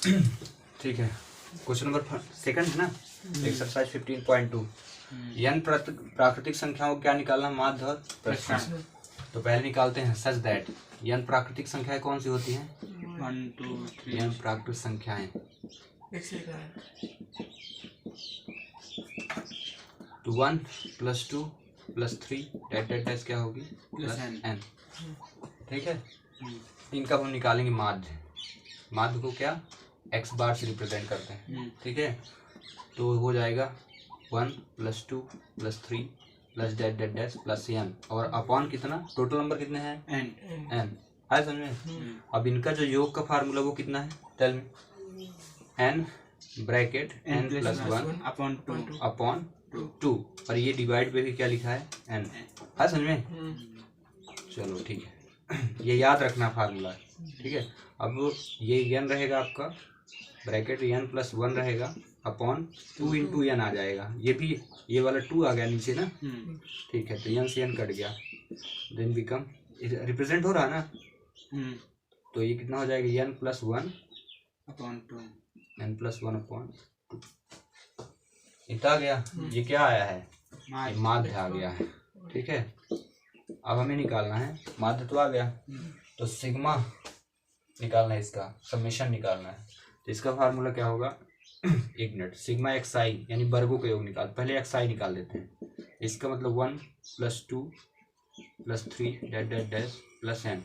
ठीक है, question number second है ना, एक्सरसाइज 15.2। n प्राकृतिक संख्याओं को क्या निकालना, माध्य और प्रसरण। तो पहले निकालते हैं सच दैट n प्राकृतिक संख्याएं कौन सी होती हैं, 1 2 3 n प्राकृतिक संख्याएं तो 1 + 2 + 3 डैश क्या होगी प्लस n। ठीक है, इनका हम निकालेंगे माध्य। माध्य को क्या x बार से रिप्रेजेंट करते हैं। ठीक है, तो हो जाएगा 1 + 2 + 3 + डैश प्लस n और अपॉन कितना, टोटल नंबर कितने हैं n है समझ में। अब इनका जो योग का फार्मूला वो कितना है, टेल में, n ब्रैकेट n + 1 अपॉन 2 और ये डिवाइड पे भी क्या लिखा है n है समझ में। चलो ठीक है, ये याद रखना फार्मूला। ठीक है, अब ये n रहेगा आपका ब्रैकेट n + 1 रहेगा अपॉन 2 × n आ जाएगा। ये भी ये वाला 2 आ गया नीचे ना। ठीक है, तो n से n कट गया, देन बिकम रिप्रेजेंट हो रहा है ना। तो ये कितना हो जाएगा n + 1 अपॉन 2 n + 1 अपॉन 2 इतना आ गया। ये क्या आया है, ये माध्य आ गया है। ठीक है, अब हमें निकालना है माध्य तो आ गया, तो सिग्मा निकालना है, इसका समेशन निकालना है। तो इसका फार्मूला क्या होगा, एक मिनट, सिग्मा xi यानी वर्गों का योग निकाल, पहले xi निकाल देते हैं। इसका मतलब 1 + 2 + 3 डैश प्लस n।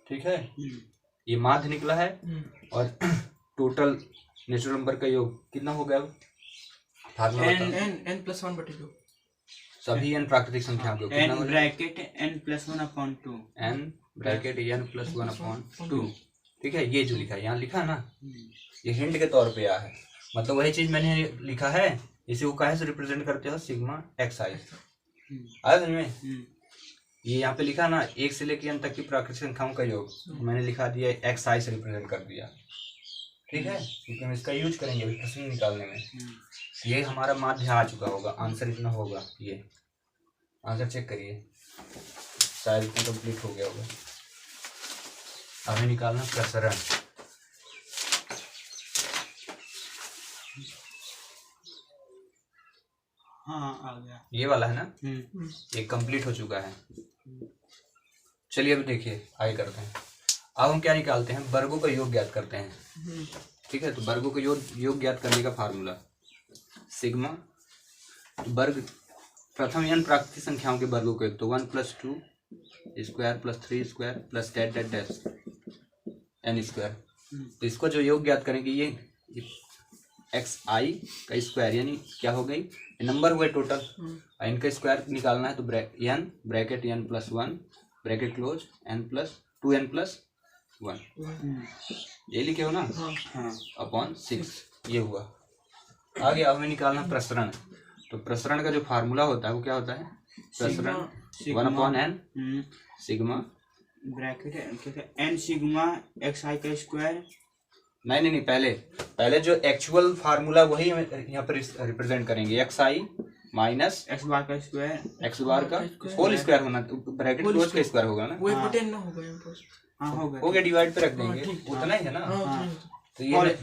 ठीक है, ये माध्य निकला है और टोटल नेचुरल नंबर का योग कितना हो गया, फार्मूला n + 1/2 सभी n प्राकृतिक संख्या को कितना हो जाएगा, n + 1 upon 2 n bracket n + 1 upon 2। ठीक है, ये जो लिखा है यहाँ लिखा है ना, ये हिंट के तौर पे आया है, मतलब वही चीज मैंने लिखा है, इसी को काहे से रिप्रेजेंट करते हो, सिग्मा xi आया समझ में। ये यहाँ पे लिखा ना, 1 से लेकर n तक की प्राकृतिक संख्याओं का योग, मैंने लिखा दिया xi से रिप्रेजेंट कर दिया। ठीक है, क्योंकि हम इसका यूज करेंगे अभी प्रश्न निकालने में। ये हमारा माध्य आ चुका होगा, आंसर इतना होगा, ये आंसर चेक करिए, शायद इतना कंप्लीट हो गया होगा। हमें निकालना प्रसरण। हाँ आ गया, ये वाला है ना, ये कंप्लीट हो चुका है। चलिए अभी देखिए आगे करते हैं। अब हम क्या निकालते हैं, वर्गों का योग ज्ञात करते हैं। ठीक है, तो वर्गों का योग ज्ञात करने का फार्मूला सिग्मा वर्ग, प्रथम n प्राकृतिक संख्याओं के वर्गों के, तो 1 + 2 square + 3 square plus dash n square. तो इसको जो योग ज्ञात करेंगे, ये xi का स्क्वायर यानी क्या हो गई, नंबर हुए टोटल, इनका स्क्वायर निकालना है। तो n bracket n + 1 bracket close n + 2n + 1 ये लिखे हो ना, अपॉन 6 ये हुआ। आगे अब हमें निकालना प्रसरण। तो प्रसरण का जो फार्मूला होता है वो क्या होता है, प्रसरण 1/n sigma bracket n sigma xi का स्क्वायर। नहीं, पहले जो एक्चुअल फार्मूला वही हम यहाँ पर रिप्रेजेंट करेंगे, xi माइनस x बार का स्क्वायर, x बार का होल स्क्वायर होना, ब्रैकेट क्लोज का स्क्वायर होगा ना। वो 1/10 ना होगा यहाँ पर। हाँ हो गया, डिवाइड पे रख देंगे, उतना ही है ना। तो ये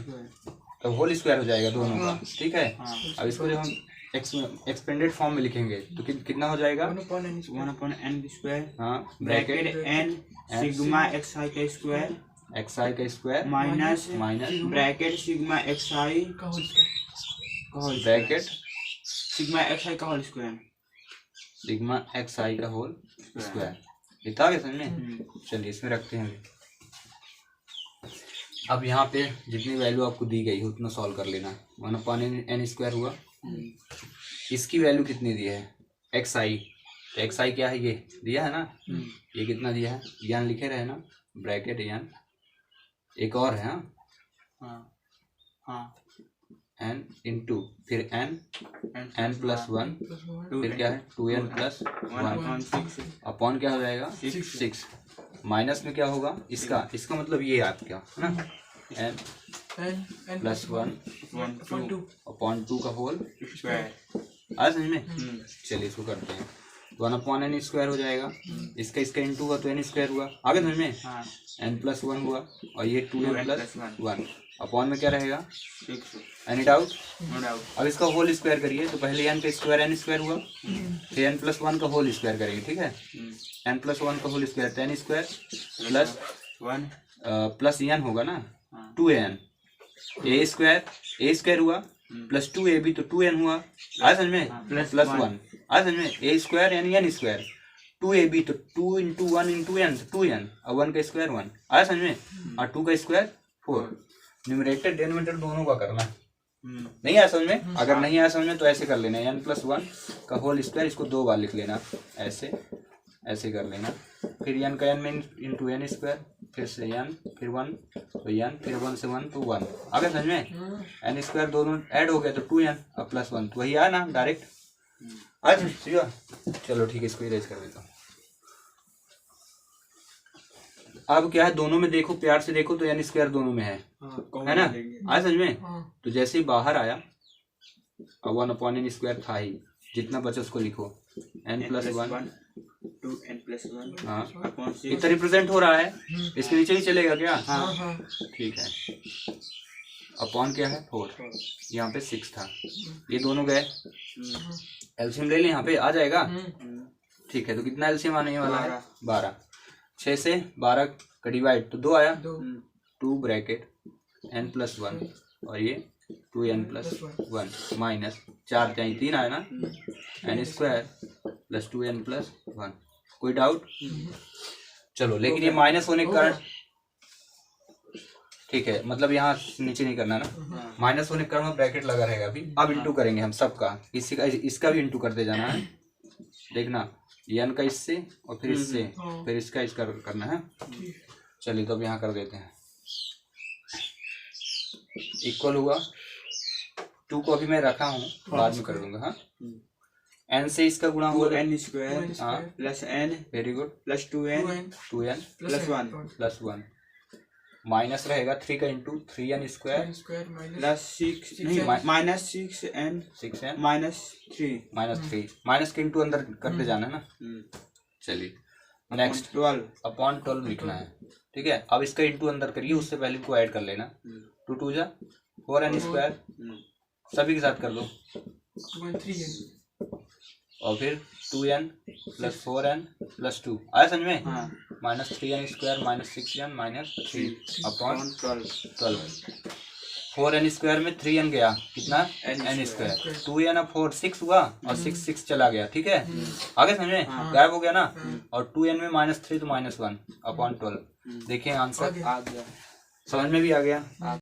तो होल स्क्वायर हो जाएगा दोनों का। ठीक है, अब इसको जब हम एक्सपेंडेड फॉर्म में लिखेंगे तो कितना हो जाएगा, 1/n स्क्वायर, हाँ ब्रैकेट n सिग्मा xi का स्क्वायर xi का square minus bracket sigma xi का whole square, bracket sigma xi का होल स्क्वायर, सिग्मा xi का होल स्क्वायर। इतना क्या समझ में। चलिए इसमें रखते हैं। अब यहाँ पे जितनी वैल्यू आपको दी गई है उतना सॉल्व कर लेना। 1/n स्क्वायर हुआ, इसकी वैल्यू कितनी दी है xi, तो xi क्या है, ये दिया है ना, ये कितना दिया है, n लिखे रहे ना, ब्रैकेट n एक और है n इंटू फिर n + 1 फिर क्या है 2n + 1 अपॉन क्या हो जाएगा 6 माइनस में क्या होगा, इसका मतलब ये आपका है ना, n + 1 अपॉन 2 का होल स्क्वायर। आज समझ में। चलिए इसको करते हैं। वन अपॉन एन स्क्वायर हो जाएगा, इसका इंटू हुआ तो एन स्क्वायर हुआ, आगे समझ में, हाँ एन प्लस वन हुआ, और ये 2n प्लस 1 अपॉन में क्या रहेगा, 6 एनी डाउट। No doubt. अब इसका होल स्क्वायर करिए तो पहले एन का स्क्वायर एन स्क्वायर हुआ, फिर एन प्लस 1 का होल स्क्वायर करेंगे, ठीक है, एन प्लस 1 का होल स्क्वायर तो n square plus 1 plus n होगा ना, हाँ 2n, ए स्क्वायर हुआ प्लस 2ab तो 2n हुआ, आज समझ में, प्लस 1 आज समझ में, ए स्क्वायर यानी एन स्क्वायर, 2ab तो 2 इंटू 1 इंटू एन 2n, और 1 का स्क्वायर 1, आज समझ में, और 2 का स्क्वायर 4। न्यूमरेटर डिनोमिनेटर दोनों का करना है, नहीं आया समझ में, अगर नहीं आया समझ में तो ऐसे कर लेना, एन प्लस 1 का होल स्क्वायर, इसको 2 बार लिख लेना, ऐसे ऐसे कर लेना, फिर एन का एन में इंटू एन स्क्वायर, फिर से एन, फिर 1 तो एन, फिर 1 से 1 तो 1, आगे समझ में, एन स्क्वायर दोनों ऐड हो गया तो 2n और प्लस 1 तो वही आया ना डायरेक्ट, आज चलो ठीक है, इसको इरेज कर देता हूँ। अब क्या है, दोनों में देखो, प्यार से देखो तो एन स्क्वायर दोनों में है ना, आज समझ में, तो जैसे ही बाहर आया, अब 1 अपॉन एन स्क्वायर था ही, जितना बचा उसको लिखो, एन प्लस 1 2n प्लस 1 हाँ अपॉन 6 इतना रिप्रेजेंट हो रहा है, इसके नीचे ही चलेगा क्या, हाँ ठीक है, अपॉन क्या है 4, यहाँ पे 6 था, ये दोनों गए, एलसीएम ले लें, यहाँ पे आ जाएगा, ठीक है, तो कितना एलसीएम आने वाला है, 12, 6 से 12 का डिवाइड तो 2 आया, 2 ब्रैकेट n प्लस 1 और ये 2n प्लस 1 माइनस 4 चाहिए 3 आया ना, n square plus 2n plus 1, कोई डाउट, चलो, लेकिन ये माइनस होने के कारण, ठीक है, मतलब यहाँ नीचे नहीं करना ना, माइनस होने के कारण ब्रैकेट लगा रहेगा अभी, अब इंटू करेंगे हम सबका, इसी का इसका भी इंटू करते जाना है, देखना, n का इससे और फिर इससे, फिर इसका करना है, चलिए तो अब यहाँ कर देते हैं, इक्वल हुआ 2 को अभी मैं रखा हूँ, बाद में कर दूंगा, हाँ, n से इसका गुणा हुआ, n स्क्वायर हाँ plus n very good, plus 2n 2n plus 1 plus 1 minus रहेगा 3 का इंटू 3n स्क्वायर प्लस 6 नहीं minus 6n 6n minus 3 minus के इंटू अंदर करते जाना है ना, चलिए नेक्स्ट 12 अपॉन 12 लिखना है, ठीक है, अब इसका इंटू अंदर करिए, उससे पहले इनको ऐड कर लेना, 2 2 जा 4n स्क्वायर, सभी के साथ कर लो, और फिर 2n प्लस 4n प्लस 2 आया समझ में, minus 3n square minus 6n minus 3 upon 12, 4n square में 3n गया, कितना n स्क्वायर, 2n और 4 6 हुआ, और 6 6 चला गया, ठीक है, आगे समझ में, गायब हो गया ना, और 2n में -3 तो -1 अपॉन 12, देखिए आंसर आ गया, समझ में भी आ गया।